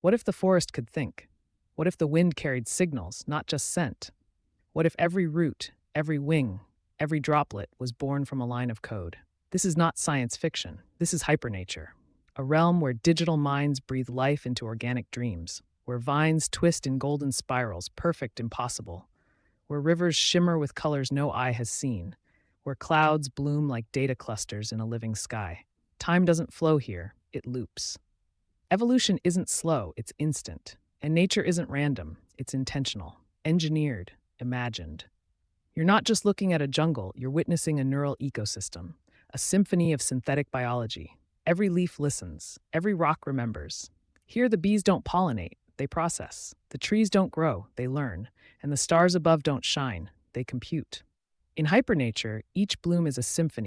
What if the forest could think? What if the wind carried signals, not just scent? What if every root, every wing, every droplet was born from a line of code? This is not science fiction. This is hypernature, a realm where digital minds breathe life into organic dreams, where vines twist in golden spirals, perfect impossible, where rivers shimmer with colors no eye has seen, where clouds bloom like data clusters in a living sky. Time doesn't flow here, it loops. Evolution isn't slow, it's instant. And nature isn't random, it's intentional, engineered, imagined. You're not just looking at a jungle, you're witnessing a neural ecosystem, a symphony of synthetic biology. Every leaf listens, every rock remembers. Here, the bees don't pollinate, they process. The trees don't grow, they learn. And the stars above don't shine, they compute. In hypernature, each bloom is a symphony.